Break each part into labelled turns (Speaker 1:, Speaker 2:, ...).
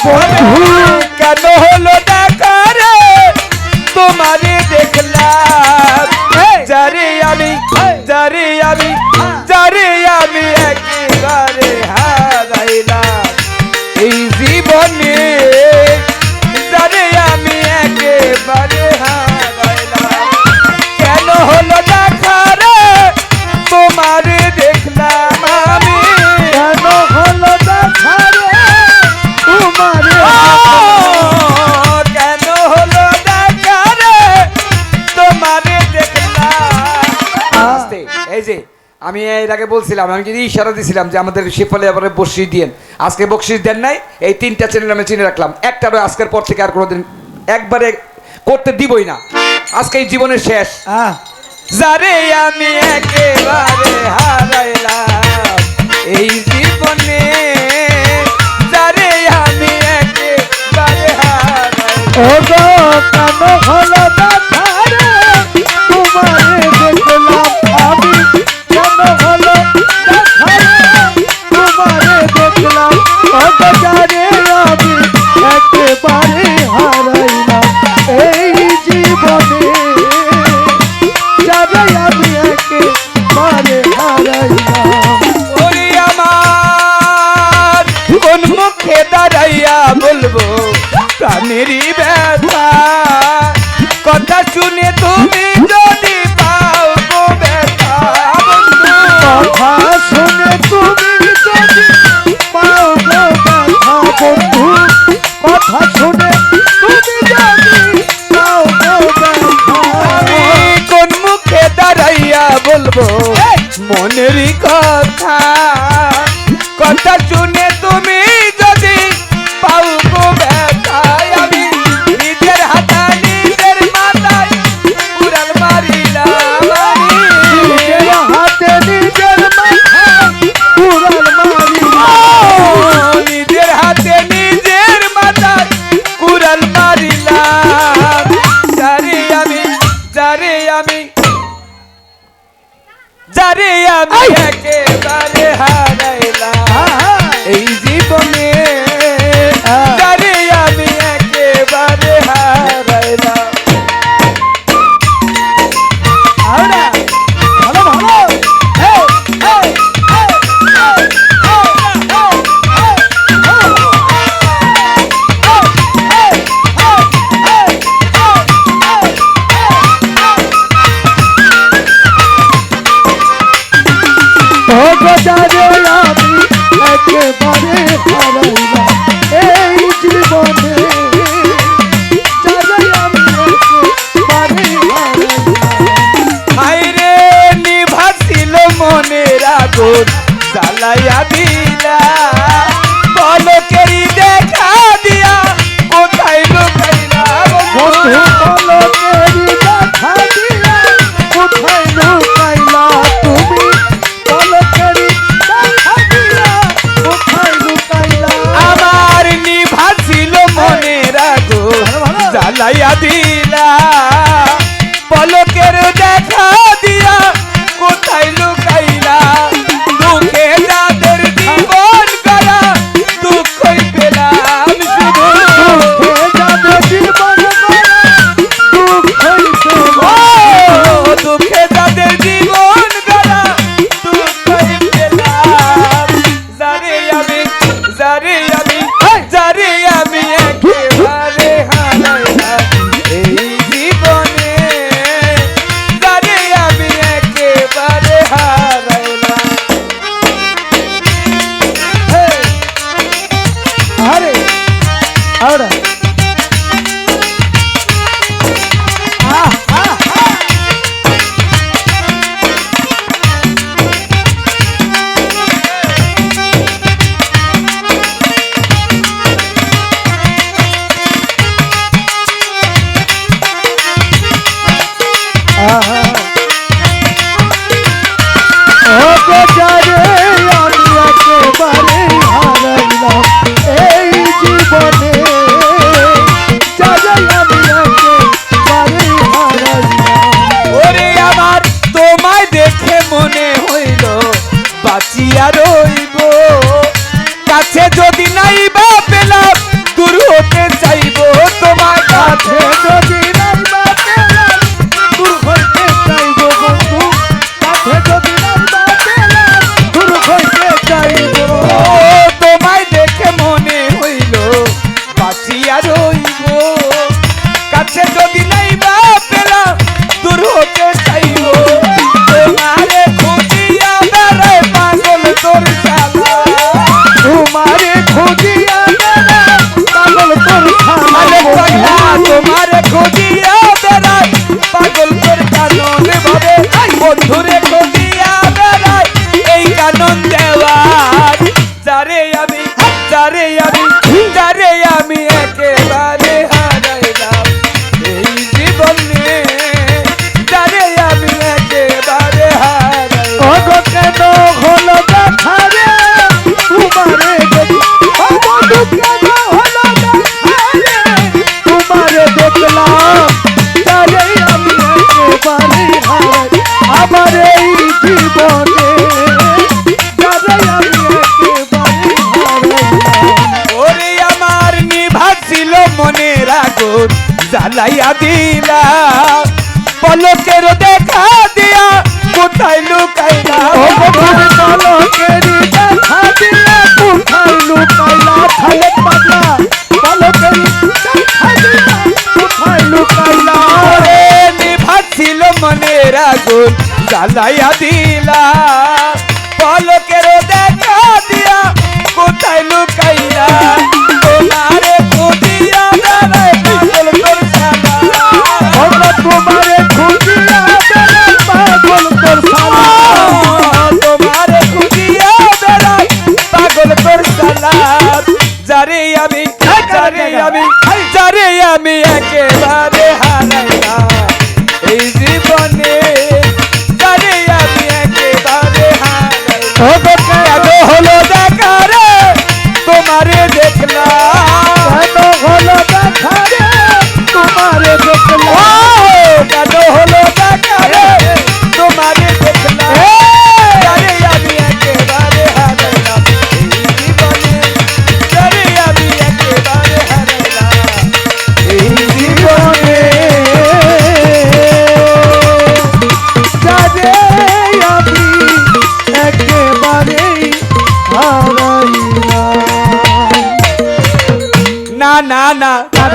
Speaker 1: কেন হলো দেখা রে তোমারে দেখলাম যারে আমি একেবারে হারাইলাম এই জীবনে যারে আমি একেবারে হারাইলাম কেন হলো দেখা রে তোমারে দেখলাম আমি
Speaker 2: কেন হলো দেখা রে তোমারে
Speaker 1: কেন হলো দেখা রে তোমারে দেখলাম এই যে আমি এর আগে বলছিলাম আমি যদি ইশারা দিছিলাম যে আমাদের শিফলে এবারে বকশিশ দিয়েন আজকে বকশিশ দেন নাই এই তিনটা চ্যানেল আমি চিনে রাখলাম একটারও আজকের পর থেকে আর কোনোদিন একবারে করতে দিবই না আজকে এই জীবনের শেষ যারে আমি একেবারে হারাইলাম এই জীবনে যারে আমি একেবারে হারাইলাম
Speaker 2: ও গো কেন হলো দেখা রে তোমারে দেখলাম আমি কেন হলো দেখা রে তোমারে দেখলাম ও গো যারে আমি একেবারে হারাইলাম এই জীবনে যারে আমি একেবারে হারাইলাম
Speaker 1: ওরে আমার কোন মুখে দাঁড়াইয়া বলবো প্রাণেরই ব্যথা কথা শুনে তুমি যদি পাও গো ব্যথা বন্ধু
Speaker 2: কথা শুনে তুমি যদি পাও গো ব্যথা বন্ধু কথা শুনে তুমি যদি পাও গো ব্যথা
Speaker 1: আমি কোন মুখে দাঁড়াইয়া বলবো মনেরই কথা কথা শুনে তুমি যদি পাও গো ব্যথা আমি নিজের হাতে নিজের মাথায় উড়াল মারিলাম
Speaker 2: নিজের হাতে নিজের মাথায় উড়াল মারিলাম
Speaker 1: নিজের হাতে নিজের মাথায় কুড়াল মারিলাম যারে আমি একেবারে হারাইলাম এই জীবনে যারে আমি একেবারে হারাইলাম
Speaker 2: আরে ভালো ভালো ও গো যারে আমি একেবারে হারাইলাম এই জীবনে যারে আমি একেবারে হারাইলাম
Speaker 1: হায়রে নিভাছিল মনের আগুন জ্বালাইয়া দিলা পলকেরই দেখা দিয়া কোথায় লুকাইলা
Speaker 2: বন্ধু পলকেরই দেখা দিয়া কোথায় লুকাইলা তুমি পলকেরই দেখা দিয়া কোথায় লুকাইলা
Speaker 1: আমার নিভাছিল মনের আগুন জ্বালাইয়া দিলা পলকের দেখা দিয়া কোথায় লুকাইলা দুঃখে যাদের জীবন গড়া দুঃখই পেলাম শুধু
Speaker 2: যাদের জীবন গড়া দুঃখই
Speaker 1: ও দুঃখে যাদের জীবন গড়া দুঃখই পেলাম যারে আমি একেবারে হারাইলাম এই জীবনে যারে আমি একেবারে হারাইলাম
Speaker 2: আরে ahora ও গো যারে আমি একেবারে হারাইলাম এই জীবনে যারে আমি একেবারে হারাইলাম
Speaker 1: ওরে আমার তোমায় দেখে মনে হইল বাঁচিয়া রইব কাছে যদি নাই বা পেলাম দিলা পলকের দেখা দিয়া কোথায় লুকাইলা
Speaker 2: ও তুমি পলকেরি দেখা দিয়া কোথায় লুকাইলা খালেক পাগলা পলকেরি দেখা দিয়া কোথায় লুকাইলা
Speaker 1: ওরে নিভাছিল মনের আগুন জ্বালাইয়া দিলা পলকের দেখা দিয়া কোথায় লুকাইলা তোমারে খুঁজিয়া বেড়াই পাগল তোর সালা
Speaker 2: ও তোমারে খুঁজিয়া বেড়াই পাগল তোর সালা
Speaker 1: তোমারে খুঁজিয়া বেড়াই পাগল তোর সালা যারে আমি একেবারে হারাইলাম এই জীবনে যারে আমি একেবারে হারাইলাম
Speaker 2: ও
Speaker 1: কেন হলো দেখা রে তোমারে দেখলাম
Speaker 2: কেন হলো দেখা রে তোমারে দেখলাম
Speaker 1: কেন হলো দেখা রে তোমারে দেখলাম যারে আমি একেবারে হারাইলাম এই জীবনে যারে আমি একেবারে হারাইলাম এই জীবনে
Speaker 2: যারে আমি একেবারেই হারাইলাম
Speaker 1: না না না না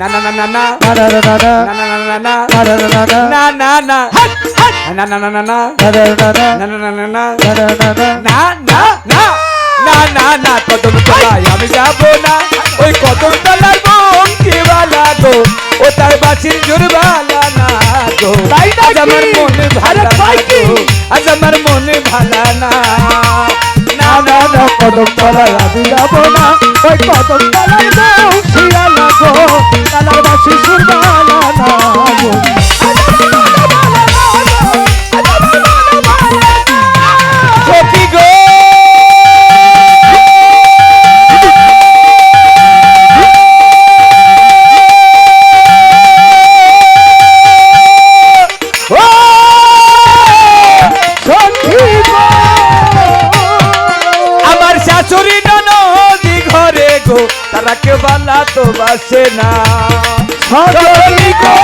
Speaker 1: না না না না
Speaker 2: দাদা দাদা
Speaker 1: না না না না
Speaker 2: দাদা দাদা
Speaker 1: না না না না না না না না না
Speaker 2: দাদা দাদা
Speaker 1: না না না না
Speaker 2: দাদা দাদা
Speaker 1: না না না না না না কদম তলায় আমি যাবো না ওই কদম তলার বঙ্কিওয়ালা গো ও তার বাসির জোরবালা না গো
Speaker 2: তাই নাকি?
Speaker 1: আজ আমার মন ভালো
Speaker 2: আরে তাই কি?
Speaker 1: আজ আমার মন ভালো না না
Speaker 2: না না কদম তলায় আমি যাবো না ওই কদম তলায় বংশিয়া লাগো তালার বাসি সুরবালা না গো
Speaker 1: সখী গো ও
Speaker 2: সখী গো
Speaker 1: আমার শাশুড়ি ননদি ঘরে গো তারা কেউ বালা তো বাসে না
Speaker 2: সখী গো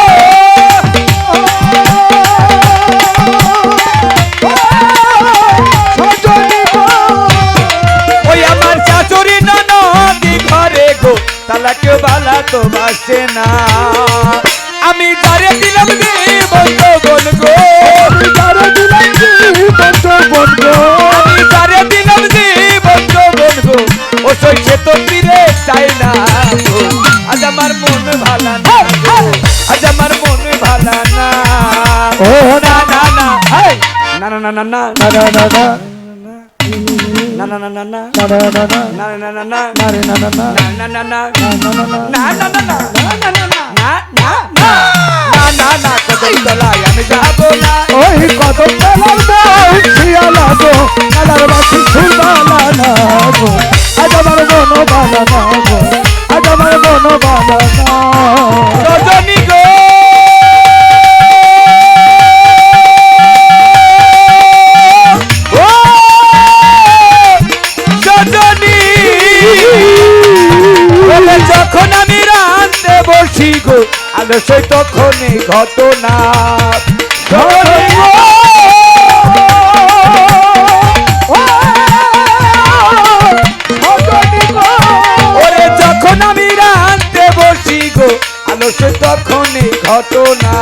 Speaker 2: সজনী গো
Speaker 1: ওই আমার শাশুড়ি ননদি ঘরে গো তারা কেউ বালা তো বাসে না আমি তারে দিলাম বন্ধ বল গো
Speaker 2: তারে দিলাম বন্ধ বন্ধ
Speaker 1: আমি তারে দিলাম বন্ধ বল গো ও সইছে তো ফিরে চাই না গো আজ আমার মন ভালা না গো, আজ আমার মন ভালা না
Speaker 2: ও
Speaker 1: না না না হেই! না না না না না
Speaker 2: দাদা দাদা
Speaker 1: না না না না না
Speaker 2: দাদা দাদা
Speaker 1: না না না না
Speaker 2: নারে না না না
Speaker 1: না না না
Speaker 2: না না না
Speaker 1: না না কদম তলায় আমি যাবো না
Speaker 2: ওই কদম তলার বংশিয়া লাগো তালার বাসি সুরবালা না গো আজ আমার মন বালা না গো আজ আমার মন বালা না
Speaker 1: রজনী গো ও রজনী বলে যখন আমি রাঁধতে বসি গো আলস্যই তখনই ঘটনা রজনী গো ওরে যখন আমি রাঁধতে বসি গো আলস্য তখনই ঘটনা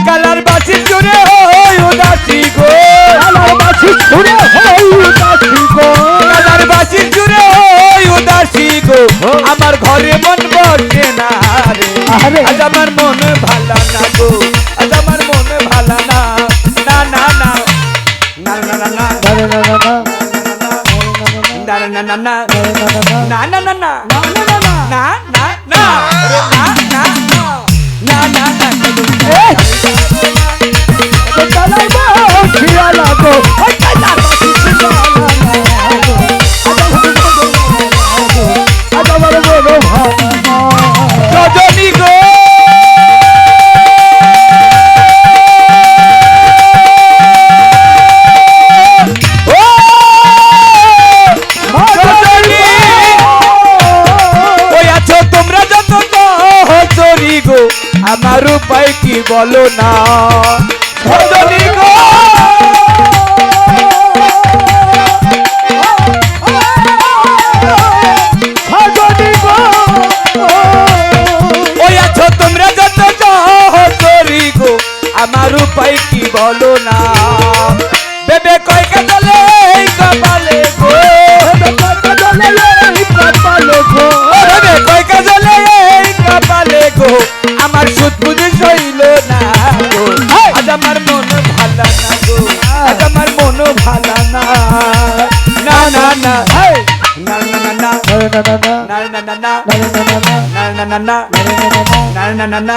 Speaker 1: কালার বাসির জোরে হই উদাসী গো
Speaker 2: তালার বাসি সুরে হই উদাসী গো
Speaker 1: কালার বাসির জোরে হই উদাসী গো আমার ঘরে মন বসে না রে
Speaker 2: আরে।
Speaker 1: আজ আমার মন ভালা না গো আজ আমার মন ভালা না না না না না না না না
Speaker 2: দাদা দাদা
Speaker 1: না না না না
Speaker 2: দাদা
Speaker 1: না না না না না না না না না না না
Speaker 2: তালার বংশিয়া লাগো ওই তালার বাসি সুরবালা না গো আজ আমার মন ভালা না
Speaker 1: রজনী গো ও রজনী ওই আছো তোমরা যত চরি গো বলো না সজনী গো
Speaker 2: সজনী গো
Speaker 1: ওই আছো তোমরা যত সহচরী গো আমার উপায় কি বলো না বেবে কয় কাজলে কপালে গো বেবে কয় কাজলে কপালে গো আমার সুদ বুঝে সইল না গো আজ আমার মন ভালো না গো আজ আমার মন ভালো না না না না না না না না না না না না না না না না না না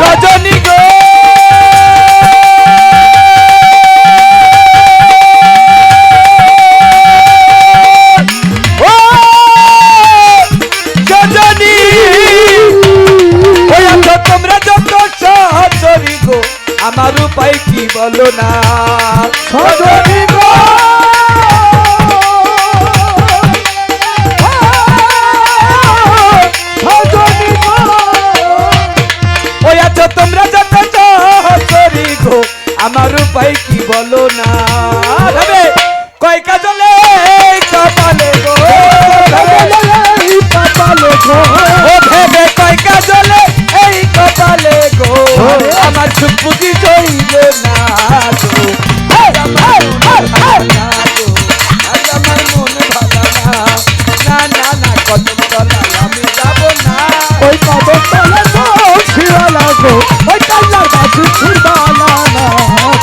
Speaker 1: রজনী গো তোমরা যত সহচরী গো আমার উপায় কি বলো না সজনী গো সজনী গো ওই আছো তোমরা যত সহচরী গো আমার উপায় কি বলো না ভাবে কয় কাজলে কপালে গো
Speaker 2: কপালে গো
Speaker 1: ও ভেবে কয় কাজলে এই কপালে গো আমার সুখ বুঝি চইল না গো আজ আমার মন ভালো না গো আজ আমার মন ভালো না না না না কদম তলায় আমি যাব না
Speaker 2: ওই কদম তলে শিয়ালা গো ওই কাল্লার বাসি ছুড়বালা না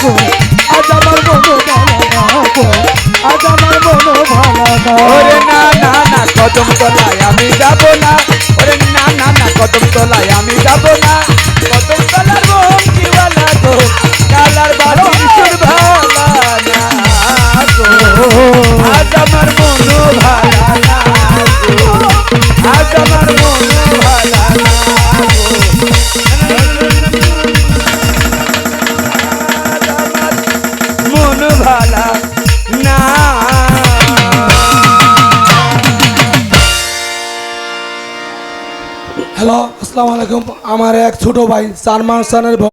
Speaker 2: গো আজ আমার মন ভালো না গো আজ আমার মন ভালো না
Speaker 1: ওরে না না না কদম তলায় আমি যাব না ওরে না না না কদম তলায় আমি যাব না কদম তলার মন দিওয়ালা গো কালার বাড়ি ছুড়বালা না গো আজ আমার মন ভালো না গো আজ আমার মন ভালো না গো মন ভালো না
Speaker 2: হ্যালো আসসালামু আলাইকুম আমার এক ছোট ভাই সালমান খানের